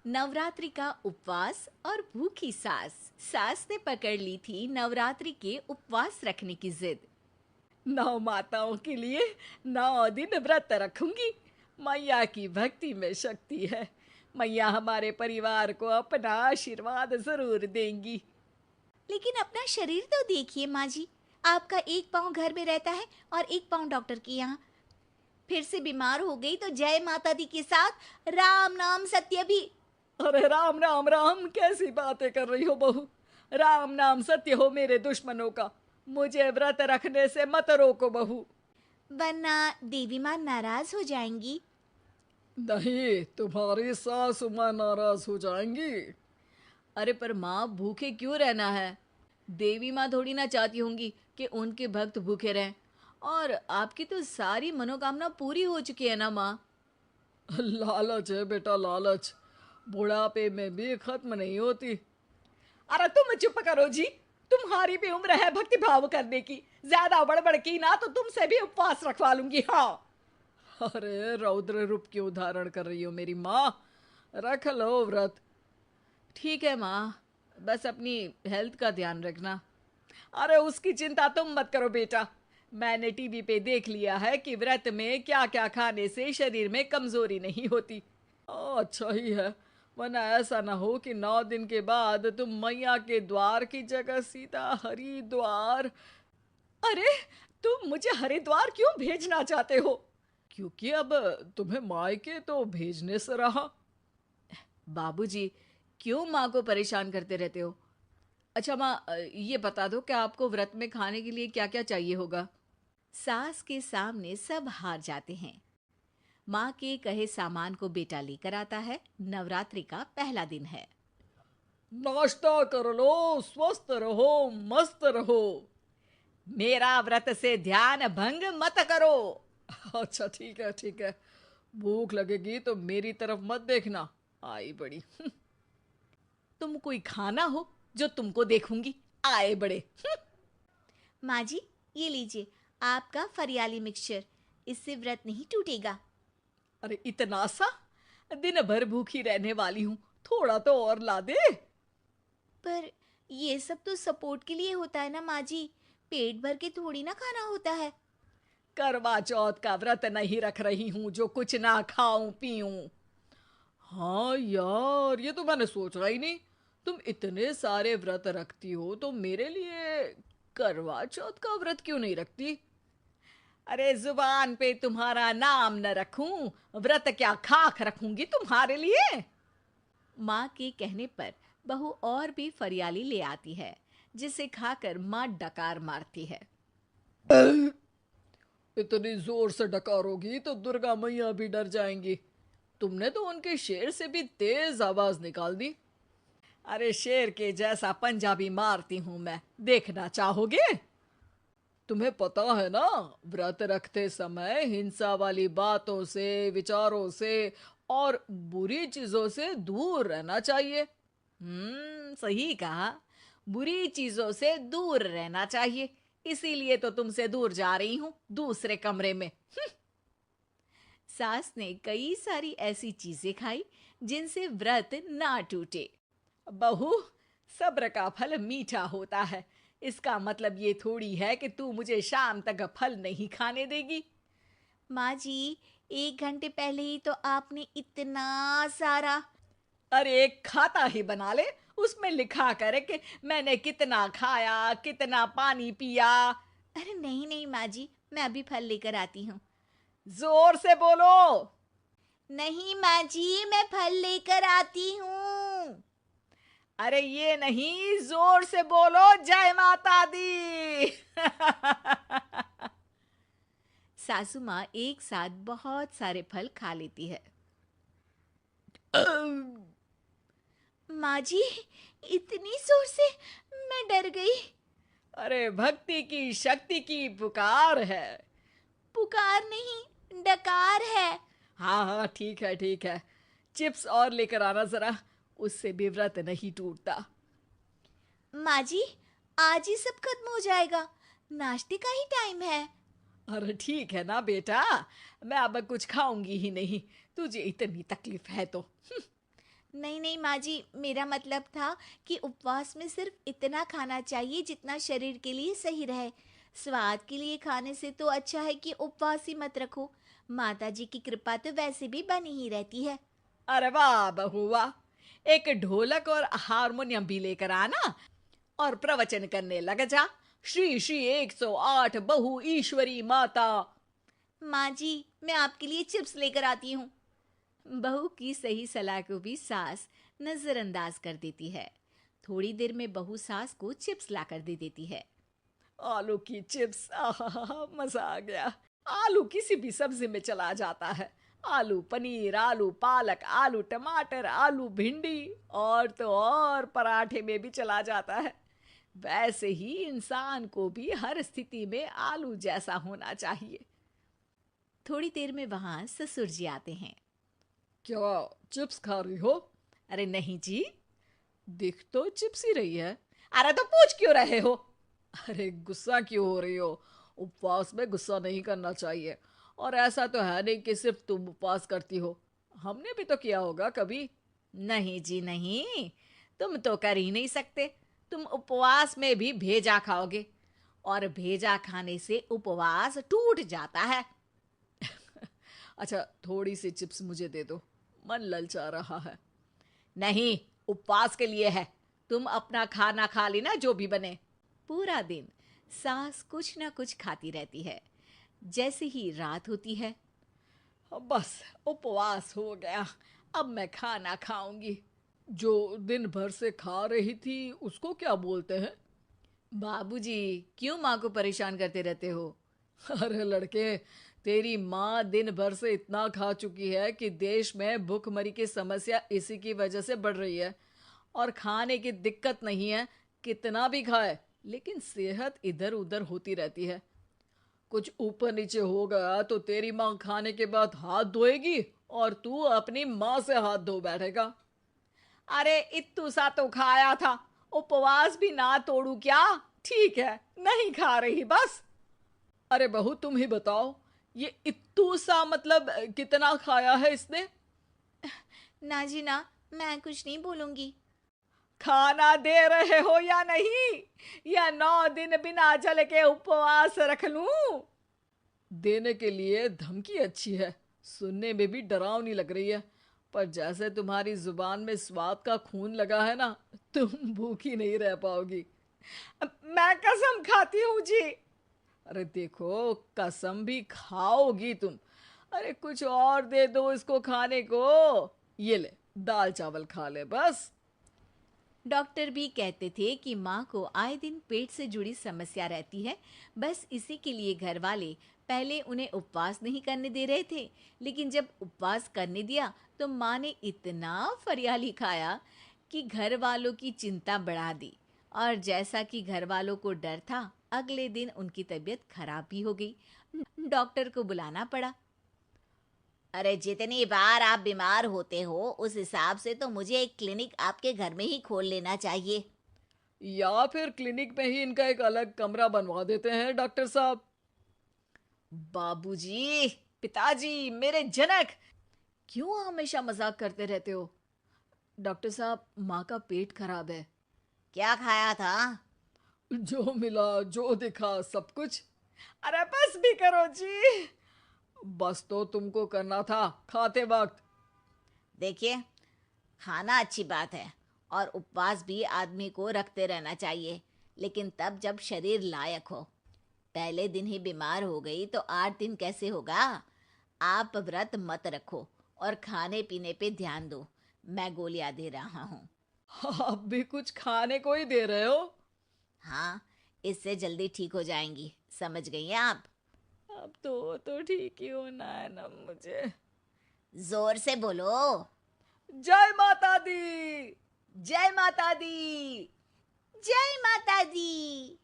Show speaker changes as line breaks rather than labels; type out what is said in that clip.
नवरात्रि का उपवास और भूखी सास। सास ने पकड़ ली थी नवरात्रि के उपवास रखने की जिद।
9 माताओं के लिए 9 दिन व्रत रखूंगी। मैया की भक्ति में शक्ति है। मैया हमारे परिवार को अपना आशीर्वाद जरूर देंगी।
लेकिन अपना शरीर तो देखिए माँ जी, आपका एक पाँव घर में रहता है और एक पाँव डॉक्टर के यहाँ। फिर से बीमार हो गई तो जय माता दी के साथ राम नाम सत्य भी।
अरे राम राम राम, कैसी बातें कर रही हो बहू। राम नाम सत्य हो मेरे दुश्मनों का। मुझे व्रत रखने से मत रोको बहू।
वरना देवी माँ नाराज हो जाएंगी।
नहीं, तुम्हारी सासू माँ नाराज हो जाएंगी।
अरे पर माँ, भूखे क्यों रहना है? देवी माँ थोड़ी ना चाहती होंगी कि उनके भक्त भूखे रहें। और आपकी तो सारी मनोकामना पूरी हो चुकी है ना माँ।
लालच है बेटा, लालच बुढ़ापे में भी खत्म नहीं होती। अरे तुम चुप करो जी। तुम्हारी भी उम्र है भक्ति भाव करने की। ज्यादा बड़बड़ की ना तो तुमसे भी उपवास रखवा लूंगी। हाँ। अरे रौद्र रूप क्यों धारण कर रही हो मेरी माँ। रख लो व्रत।
ठीक है माँ, बस अपनी हेल्थ का ध्यान रखना।
अरे उसकी चिंता तुम मत करो बेटा। मैंने टीवी पे देख लिया है कि व्रत में क्या क्या खाने से शरीर में कमजोरी नहीं होती। अच्छा ही है, वरना ऐसा ना हो कि 9 दिन के बाद तुम मैया के द्वार की जगह सीधा हरिद्वार। अरे तुम मुझे हरिद्वार क्यों भेजना चाहते हो? क्योंकि अब तुम्हें मायके तो भेजने से रहा।
बाबूजी, क्यों माँ को परेशान करते रहते हो? अच्छा माँ, ये बता दो कि आपको व्रत में खाने के लिए क्या क्या चाहिए होगा। सास के सामने सब हार जाते हैं। माँ के कहे सामान को बेटा लेकर आता है। नवरात्रि का पहला दिन है।
नाश्ता कर लो, स्वस्थ रहो, मस्त रहो। मेरा व्रत से ध्यान भंग मत करो। अच्छा ठीक है ठीक है। भूख लगेगी तो मेरी तरफ मत देखना। आई बड़ी। तुम कोई खाना हो जो तुमको देखूंगी। आए बड़े।
माँ जी, ये लीजिए आपका फरियाली मिक्सचर। इससे व्रत नहीं टूटेगा।
अरे इतना सा? दिन भर भूखी रहने वाली हूं, थोड़ा तो और ला दे।
पर ये सब तो सपोर्ट के लिए होता है ना माँ जी, पेट भर के थोड़ी ना खाना होता है।
करवा चौथ का व्रत नहीं रख रही हूं जो कुछ ना खाऊं पीऊं। हाँ यार, ये तो मैंने सोचा ही नहीं। तुम इतने सारे व्रत रखती हो तो मेरे लिए करवा चौथ का व्रत क्यों नहीं रखती? अरे जुबान पे तुम्हारा नाम न रखूं, व्रत क्या खाक रखूंगी तुम्हारे लिए।
माँ के कहने पर बहू और भी फरियाली ले आती है, जिसे खाकर माँ डकार मारती है।
इतनी जोर से डकारोगी तो दुर्गा मैया भी डर जाएंगी। तुमने तो उनके शेर से भी तेज आवाज निकाल दी। अरे शेर के जैसा पंजाबी मारती हूं मैं, देखना चाहोगे? तुम्हें पता है ना, व्रत रखते समय हिंसा वाली बातों से, विचारों से और बुरी चीजों से दूर रहना चाहिए।
सही कहा। बुरी चीजों से दूर रहना चाहिए। इसीलिए तो तुमसे दूर जा रही हूँ, दूसरे कमरे में। सास ने कई सारी ऐसी चीजें खाई जिनसे व्रत ना टूटे।
बहू, सब्र का फल मीठा होता है। इसका मतलब ये थोड़ी है कि तू मुझे शाम तक फल नहीं खाने देगी।
माँ जी, 1 घंटे पहले ही तो आपने इतना सारा।
अरे एक खाता ही बना ले, उसमें लिखा करे कि मैंने कितना खाया, कितना पानी पिया।
अरे नहीं नहीं माँ जी, मैं अभी फल लेकर आती हूँ।
जोर से बोलो।
नहीं माँ जी, मैं फल लेकर आती हूँ।
अरे ये नहीं, जोर से बोलो, जय माता दी।
सासू माँ एक साथ बहुत सारे फल खा लेती है। माँ जी, इतनी जोर से मैं डर गई।
अरे भक्ति की शक्ति की पुकार है।
पुकार नहीं, डकार है।
हाँ हाँ ठीक है ठीक है। चिप्स और लेकर आना जरा, उससे भी व्रत नहीं टूटता।
माँ जी, आज ही सब खत्म हो जाएगा, नाश्ते का ही टाइम है।
अरे ठीक है ना बेटा, मैं अब कुछ खाऊंगी ही नहीं, तुझे इतनी तकलीफ है तो।
नहीं नहीं माँ जी, मेरा मतलब था कि उपवास में सिर्फ इतना खाना चाहिए जितना शरीर के लिए सही रहे। स्वाद के लिए खाने से तो अच्छा है कि उपवास ही मत रखो। माता जी की कृपा तो वैसे भी बनी ही रहती है।
अरे वाह बहू वाह, एक ढोलक और हारमोनियम भी लेकर आना और प्रवचन करने लग जा। श्री श्री 108 बहु ईश्वरी माता।
माँ जी, मैं आपके लिए चिप्स लेकर आती हूँ।
बहू की सही सलाह को भी सास नजरअंदाज कर देती है। थोड़ी देर में बहू सास को चिप्स लाकर दे देती है।
आलू की चिप्स, आहा मजा आ गया। आलू किसी भी सब्जी में चला जाता है। आलू पनीर, आलू पालक, आलू टमाटर, आलू भिंडी और तो और पराठे में भी चला जाता है। वैसे ही इंसान को भी हर स्थिति में आलू जैसा होना चाहिए।
थोड़ी देर में वहां ससुर जी आते हैं।
क्या चिप्स खा रही हो? अरे नहीं जी, दिख तो चिप्स ही रही है। अरे तो पूछ क्यों रहे हो? अरे गुस्सा क्यों हो रही हो? उपवास में गुस्सा नहीं करना चाहिए। और ऐसा तो है नहीं कि सिर्फ तुम उपवास करती हो, हमने भी तो किया होगा कभी।
नहीं जी नहीं, तुम तो कर ही नहीं सकते। तुम उपवास में भी भेजा खाओगे और भेजा खाने से उपवास टूट जाता है।
अच्छा थोड़ी सी चिप्स मुझे दे दो, मन ललचा रहा है।
नहीं, उपवास के लिए है। तुम अपना खाना खा लेना जो भी बने। पूरा दिन सास कुछ ना कुछ खाती रहती है। जैसे ही रात होती है,
बस उपवास हो गया, अब मैं खाना खाऊंगी। जो दिन भर से खा रही थी उसको क्या बोलते हैं?
बाबूजी क्यों माँ को परेशान करते रहते हो?
अरे लड़के, तेरी माँ दिन भर से इतना खा चुकी है कि देश में भूखमरी की समस्या इसी की वजह से बढ़ रही है। और खाने की दिक्कत नहीं है, कितना भी खाए लेकिन सेहत इधर उधर होती रहती है। कुछ ऊपर नीचे हो गया तो तेरी माँ खाने के बाद हाथ धोएगी और तू अपनी माँ से हाथ धो बैठेगा। अरे इत्तू सा तो खाया था, उपवास भी ना तोड़ू क्या? ठीक है, नहीं खा रही बस। अरे बहू तुम ही बताओ, ये इत्तू सा मतलब कितना खाया है इसने?
ना जी ना, मैं कुछ नहीं बोलूंगी।
खाना दे रहे हो या नहीं, या 9 दिन बिना जल के उपवास रख लूं? देने के लिए धमकी अच्छी है, सुनने में भी डरावनी लग रही है। पर जैसे तुम्हारी जुबान में स्वाद का खून लगा है ना, तुम भूखी नहीं रह पाओगी। मैं कसम खाती हूँ जी। अरे देखो, कसम भी खाओगी तुम। अरे कुछ और दे दो इसको खाने को। ये ले, दाल चावल खा ले बस।
डॉक्टर भी कहते थे कि माँ को आए दिन पेट से जुड़ी समस्या रहती है। बस इसी के लिए घर वाले पहले उन्हें उपवास नहीं करने दे रहे थे, लेकिन जब उपवास करने दिया तो माँ ने इतना फरियाली खाया कि घर वालों की चिंता बढ़ा दी। और जैसा कि घर वालों को डर था, अगले दिन उनकी तबीयत खराब भी हो गई। डॉक्टर को बुलाना पड़ा।
अरे जितनी बार आप बीमार होते हो उस हिसाब से तो मुझे एक क्लिनिक आपके घर में ही खोल लेना चाहिए।
या फिर क्लिनिक में ही इनका एक अलग कमरा बनवा देते हैं डॉक्टर साहब।
बाबूजी, पिताजी, मेरे जनक, क्यों हमेशा मजाक करते रहते हो? डॉक्टर साहब, माँ का पेट खराब है।
क्या खाया था?
जो मिला जो दिखा सब कुछ। अरे बस भी करो जी। बस तो तुमको करना था खाते वक्त।
देखिए, खाना अच्छी बात है और उपवास भी आदमी को रखते रहना चाहिए, लेकिन तब जब शरीर लायक हो। पहले दिन ही बीमार हो गई तो 8 दिन कैसे होगा? आप व्रत मत रखो और खाने पीने पे ध्यान दो। मैं गोलियां दे रहा हूँ।
आप भी कुछ खाने को ही दे रहे हो?
हाँ, इससे जल्दी ठीक हो जाएंगी, समझ गई हैं आप?
अब तो ठीक ही होना है ना मुझे।
जोर से बोलो।
जय माता दी।
जय माता दी।
जय माता दी।